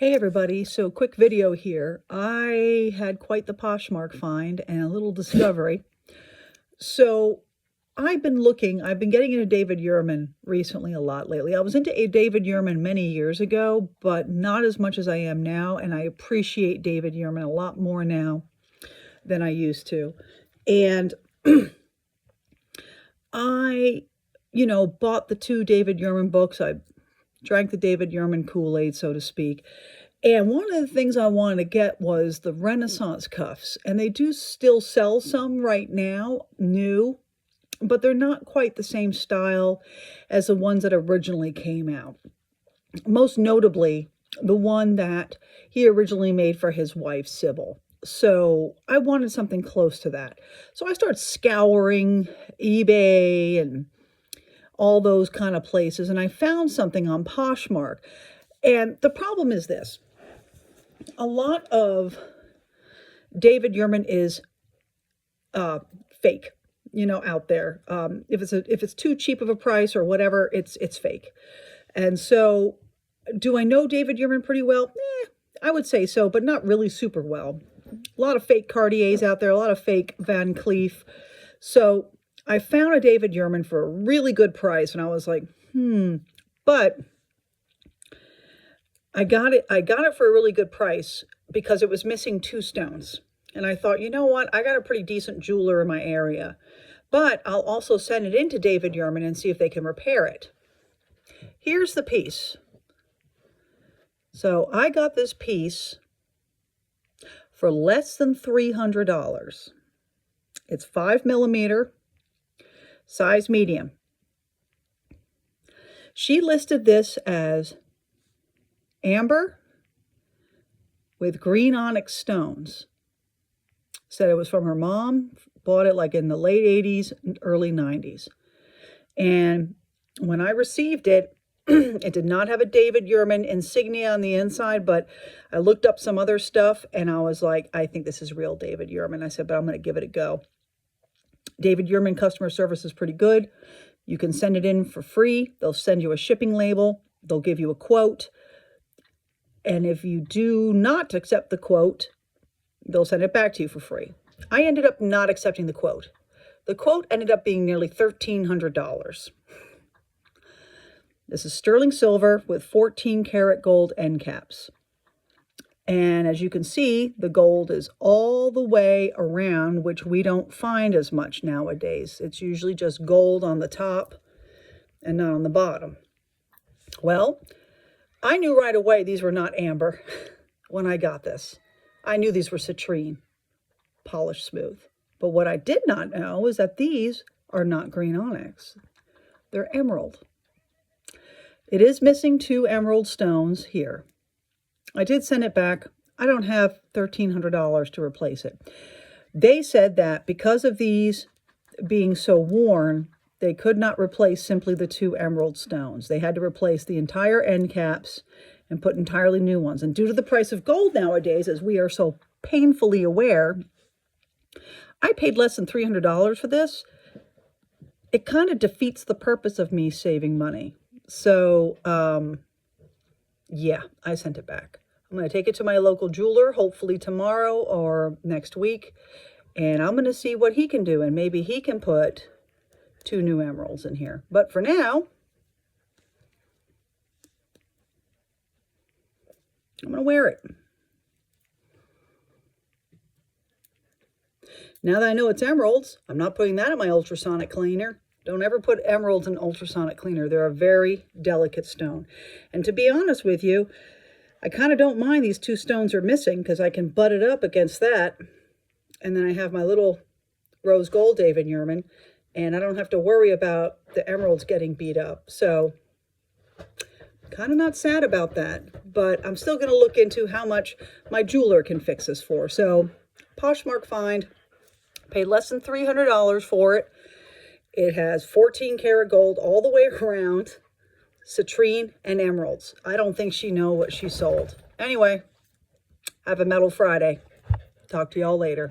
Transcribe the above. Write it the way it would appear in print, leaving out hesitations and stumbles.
Hey everybody, so quick video here. I had quite the Poshmark find and a little discovery. So I've been getting into David Yurman recently a lot lately. I was into David Yurman many years ago, but not as much as I am now. And I appreciate David Yurman a lot more now than I used to. And I, bought the two David Yurman books. I drank the David Yurman Kool-Aid, so to speak. And one of the things I wanted to get was the Renaissance cuffs. And they do still sell some right now, new, but they're not quite the same style as the ones that originally came out. Most notably, the one that he originally made for his wife, Sybil. So I wanted something close to that. So I started scouring eBay and all those kind of places, and I found something on Poshmark. And the problem is this. A lot of David Yurman is fake, out there. If it's too cheap of a price or whatever, it's fake. And so do I know David Yurman pretty well? I would say so, but not really super well. A lot of fake Cartiers out there, a lot of fake Van Cleef. So I found a David Yurman for a really good price, and I was like, but I got it for a really good price because it was missing two stones. And I thought, you know what? I got a pretty decent jeweler in my area, but I'll also send it into David Yurman and see if they can repair it. Here's the piece. So I got this piece for less than $300. It's 5mm, size medium. She listed this as amber with green onyx stones. Said it was from her mom, bought it like in the late 80s, early 90s. And when I received it, it did not have a David Yurman insignia on the inside, but I looked up some other stuff and I was like, I think this is real David Yurman. I said, but I'm going to give it a go. David Yurman customer service is pretty good. You can send it in for free. They'll send you a shipping label. They'll give you a quote. And if you do not accept the quote, they'll send it back to you for free. I ended up not accepting the quote. The quote ended up being nearly $1,300. This is sterling silver with 14 karat gold end caps. And as you can see, the gold is all the way around, which we don't find as much nowadays. It's usually just gold on the top and not on the bottom. Well, I knew right away these were not amber when I got this. I knew these were citrine, polished smooth. But what I did not know is that these are not green onyx. They're emerald. It is missing two emerald stones here. I did send it back. I don't have $1,300 to replace it. They said that because of these being so worn, they could not replace simply the two emerald stones. They had to replace the entire end caps and put entirely new ones. And due to the price of gold nowadays, as we are so painfully aware, I paid less than $300 for this. It kind of defeats the purpose of me saving money. So, yeah, I sent it back. I'm going to take it to my local jeweler, hopefully tomorrow or next week. And I'm going to see what he can do. And maybe he can put two new emeralds in here. But for now, I'm going to wear it. Now that I know it's emeralds, I'm not putting that in my ultrasonic cleaner. Don't ever put emeralds in ultrasonic cleaner. They're a very delicate stone. And to be honest with you, I kind of don't mind these two stones are missing because I can butt it up against that. And then I have my little rose gold David Yurman. And I don't have to worry about the emeralds getting beat up. So, kind of not sad about that. But I'm still going to look into how much my jeweler can fix this for. So, Poshmark find. Paid less than $300 for it. It has 14 karat gold all the way around, citrine and emeralds. I don't think she knows what she sold. Anyway, have a Metal Friday. Talk to y'all later.